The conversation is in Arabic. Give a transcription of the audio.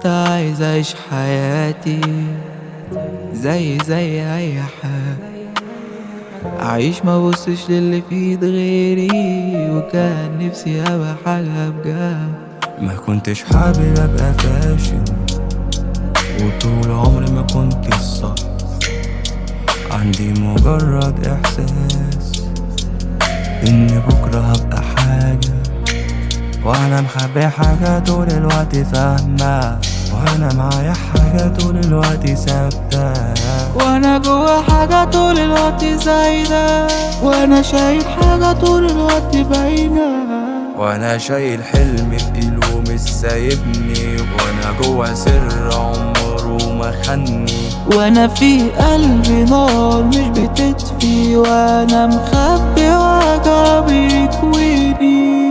كنت عايز اعيش حياتي زي اي حد، اعيش ما بصش للي في ايد غيري، وكان نفسي ابقى حاجة بجد. ما كنتش حابب ابقى فاشل، وطول عمري ما كنت الصح. عندي مجرد احساس ان بكرة هبقى حاجة، وانا مخبي حاجة طول الوقت فاهمة، وانا معايا حاجة طول الوقت ثابتة، وانا جوا حاجة طول الوقت زايدة، وانا شايل حاجة طول الوقت باينة، وانا شايل حلم تقيل ومش سايبني، وانا جوا سر عمره ما خني، وانا في قلبي نار مش بتطفي، وانا مخبي وجع بيكويني.